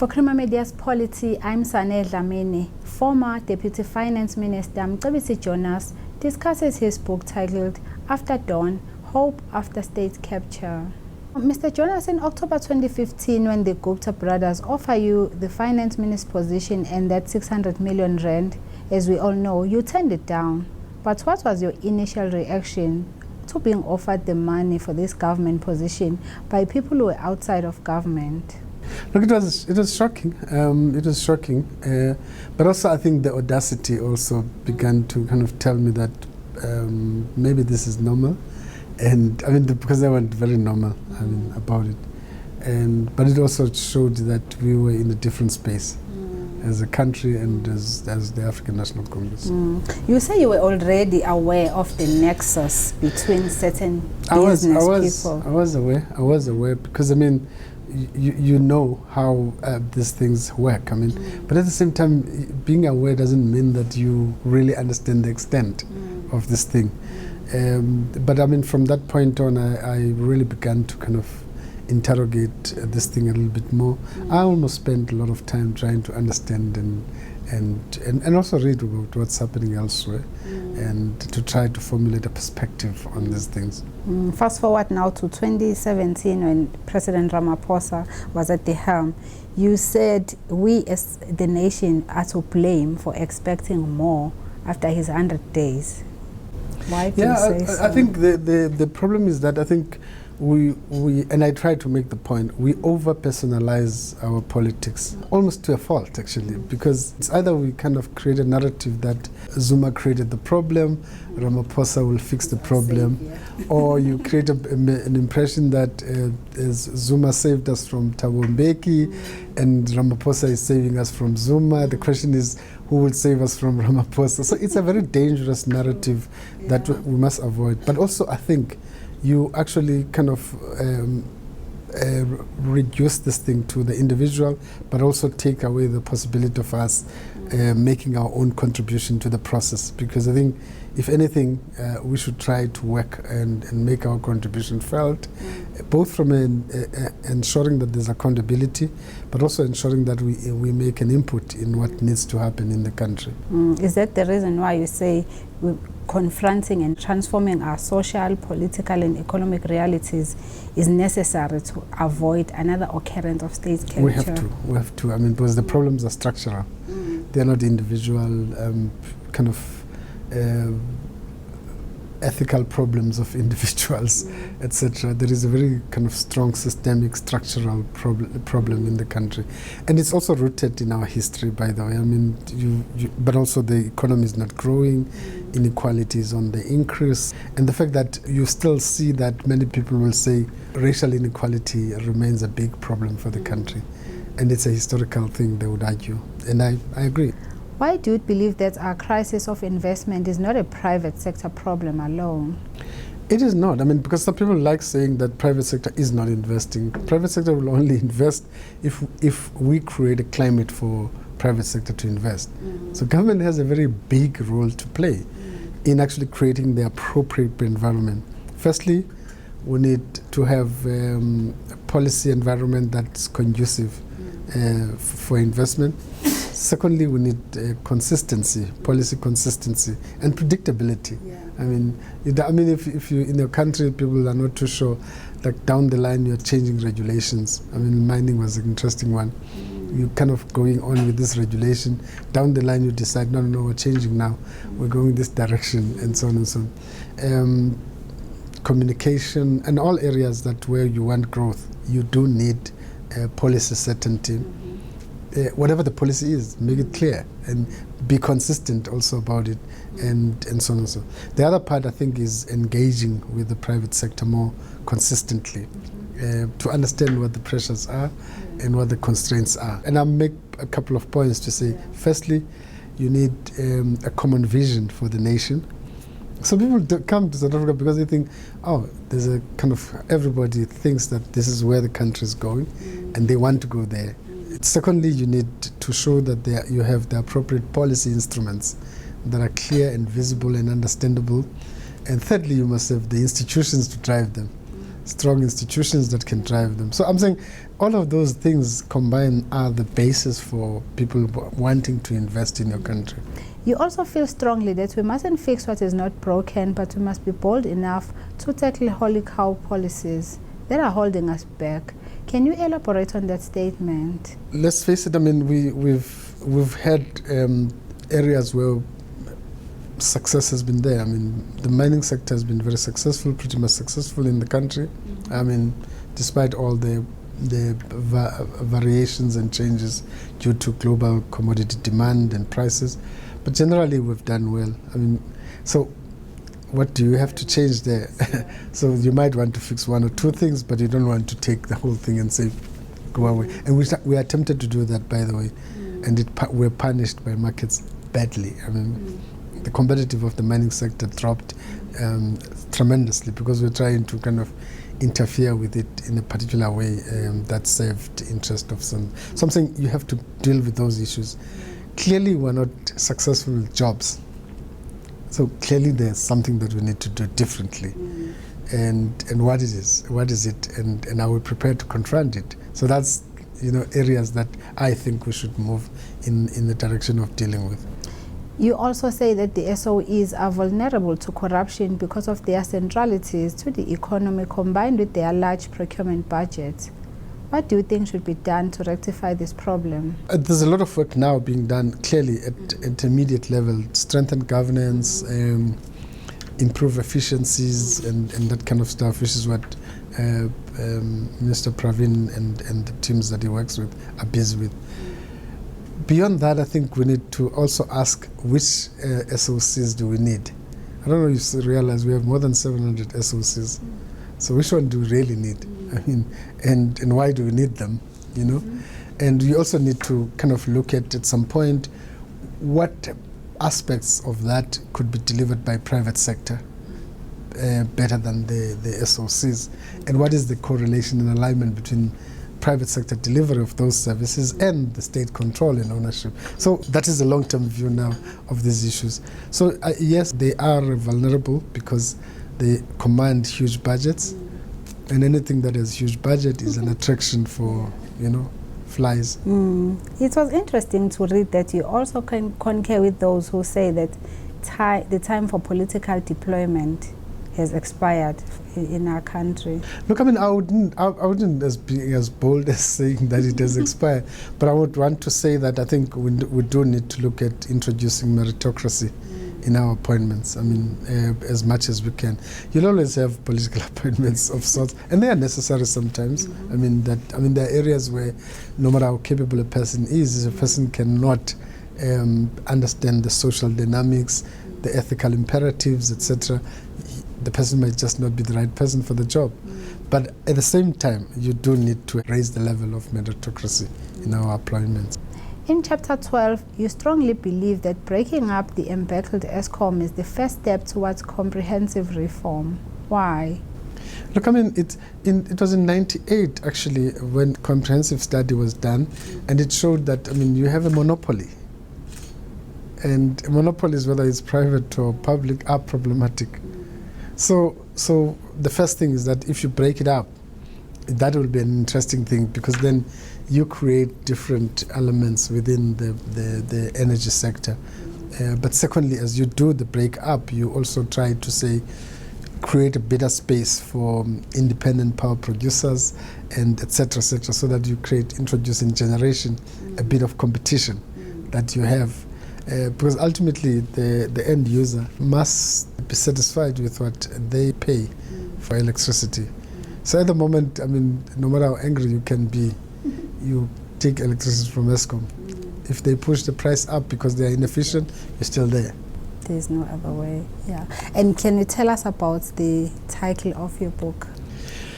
For Crema Media's Polity, I'm Sane Dlamini. Former Deputy Finance Minister Mcebisi Jonas discusses his book titled After Dawn, Hope After State Capture. Mr. Jonas, in October 2015, when the Gupta brothers offer you the finance minister position and that 600 million rand, as we all know, you turned it down. But what was your initial reaction to being offered the money for this government position by people who were outside of government? Look, it was shocking. It was shocking, but also I think the audacity also began to kind of tell me that maybe this is normal, and I mean because they weren't very normal. I mean about it, but it also showed that we were in a different space as a country and as the African National Congress. You say you were already aware of the nexus between certain business people. I was aware because I mean. You know how these things work. I mean, but at the same time, being aware doesn't mean that you really understand the extent of this thing. But I mean, from that point on, I really began to kind of interrogate this thing a little bit more. I almost spent a lot of time trying to understand and also read about what's happening elsewhere and to try to formulate a perspective on these things. Fast forward now to 2017 when President Ramaphosa was at the helm. You said we as the nation are to blame for expecting more after his 100 days. Why do you say so? I think the problem is that I think we and I try to make the point, we over-personalize our politics, almost to a fault actually, because it's either we kind of create a narrative that Zuma created the problem, Ramaphosa will fix the problem, or you create an impression that Zuma saved us from Thabo Mbeki and Ramaphosa is saving us from Zuma. The question is, who will save us from Ramaphosa? So it's a very dangerous narrative that we must avoid. But also I think you actually kind of reduce this thing to the individual, but also take away the possibility of us making our own contribution to the process. Because I think, if anything, we should try to work and make our contribution felt, both from ensuring that there's accountability, but also ensuring that we make an input in what needs to happen in the country. Is that the reason why you say confronting and transforming our social, political and economic realities is necessary to avoid another occurrence of state capture? We have to. I mean, because the problems are structural. They're not individual kind of ethical problems of individuals, etc. There is a very kind of strong systemic structural problem in the country, and it's also rooted in our history, by the way. I mean, but also the economy is not growing, inequality is on the increase, and the fact that you still see that many people will say racial inequality remains a big problem for the country, and it's a historical thing, they would argue, and I agree. Why do you believe that our crisis of investment is not a private sector problem alone? It is not. I mean, because some people like saying that private sector is not investing. Private sector will only invest if we create a climate for private sector to invest. So government has a very big role to play in actually creating the appropriate environment. Firstly, we need to have a policy environment that's conducive for investment. Secondly, we need consistency, policy consistency, and predictability. I mean, if you in your country people are not too sure, like down the line you're changing regulations. I mean, mining was an interesting one. You're kind of going on with this regulation. Down the line you decide, no, we're changing now. We're going this direction, and so on and so on. Communication and all areas that where you want growth, you do need policy certainty. Whatever the policy is, make it clear and be consistent also about it, and so on and so on. The other part, I think, is engaging with the private sector more consistently to understand what the pressures are and what the constraints are. And I'll make a couple of points to say. Firstly, you need a common vision for the nation. Some people come to South Africa because they think, oh, there's a kind of, everybody thinks that this is where the country is going and they want to go there. Secondly, you need to show that you have the appropriate policy instruments that are clear and visible and understandable. And thirdly, you must have the institutions to drive them. strong institutions that can drive them. So I'm saying all of those things combined are the basis for people wanting to invest in your country. You also feel strongly that we mustn't fix what is not broken, but we must be bold enough to tackle holy cow policies that are holding us back. Can you elaborate on that statement? Let's face it, I mean, we've had areas where success has been there. I mean, the mining sector has been very successful, pretty much successful in the country. Mm-hmm. I mean, despite all the variations and changes due to global commodity demand and prices, but generally we've done well. I mean, so what do you have to change there? So you might want to fix one or two things, but you don't want to take the whole thing and say, go away. And we are tempted to do that, by the way, and we're punished by markets badly. I mean, the competitive of the mining sector dropped tremendously because we're trying to kind of interfere with it in a particular way that served the interest of some. So I'm saying you have to deal with those issues. Clearly, we're not successful with jobs. So clearly, there's something that we need to do differently. And what is it, and are we prepared to confront it? So that's areas that I think we should move in the direction of dealing with. You also say that the SOEs are vulnerable to corruption because of their centralities to the economy combined with their large procurement budgets. What do you think should be done to rectify this problem? There's a lot of work now being done clearly at intermediate level, strengthen governance, improve efficiencies and that kind of stuff, which is what Mr. Pravin and the teams that he works with are busy with. Beyond that, I think we need to also ask which SOCs do we need. I don't know if you realize we have more than 700 SOCs. So which one do we really need? I mean, and why do we need them, And we also need to kind of look at some point, what aspects of that could be delivered by private sector better than the SOCs? And what is the correlation and alignment between private sector delivery of those services and the state control and ownership? So that is a long-term view now of these issues. So yes, they are vulnerable because they command huge budgets, and anything that has huge budget is an attraction for, flies. It was interesting to read that you also can concur with those who say that the time for political deployment has expired in our country. Look, I mean, I wouldn't be as bold as saying that it has expired, but I would want to say that I think we do need to look at introducing meritocracy in our appointments. I mean, as much as we can. You'll always have political appointments of sorts, and they are necessary sometimes. I mean, there are areas where no matter how capable a person is, if a person cannot understand the social dynamics, the ethical imperatives, etc., the person might just not be the right person for the job. But at the same time, you do need to raise the level of meritocracy in our appointments. In Chapter 12, you strongly believe that breaking up the embattled Eskom is the first step towards comprehensive reform. Why? Look, I mean, it was in '98 actually when comprehensive study was done, and it showed that, I mean, you have a monopoly. And monopolies, whether it's private or public, are problematic. So the first thing is that if you break it up, that will be an interesting thing, because then you create different elements within the energy sector. But secondly, as you do the break up, you also try to create a better space for independent power producers and et cetera, so that you introduce in generation a bit of competition that you have. Because ultimately the end user must be satisfied with what they pay for electricity. So at the moment, I mean, no matter how angry you can be, you take electricity from Eskom. If they push the price up because they are inefficient, you're still there. There's no other way, yeah. And can you tell us about the title of your book?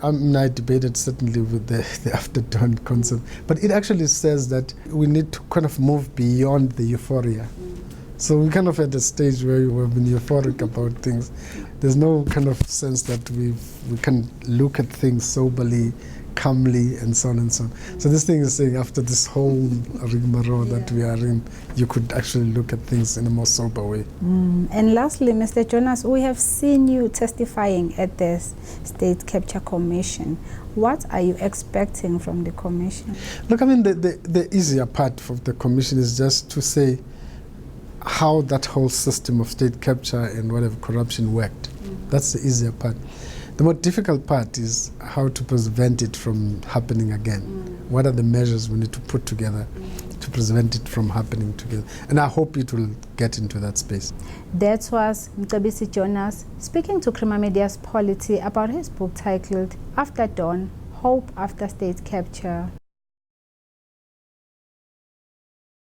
I debated certainly with the After Dawn concept, but it actually says that we need to kind of move beyond the euphoria. So we're kind of at a stage where we've been euphoric about things. There's no kind of sense that we can look at things soberly, calmly, and so on and so on. So this thing is saying after this whole rigmarole that we are in, you could actually look at things in a more sober way. And lastly, Mr. Jonas, we have seen you testifying at the State Capture Commission. What are you expecting from the commission? Look, I mean, the easier part of the commission is just to say how that whole system of state capture and whatever corruption worked. That's the easier part. The more difficult part is how to prevent it from happening again. What are the measures we need to put together to prevent it from happening together? And I hope it will get into that space. That was Mcebisi Jonas speaking to Crema Media's Polity about his book titled After Dawn, Hope After State Capture.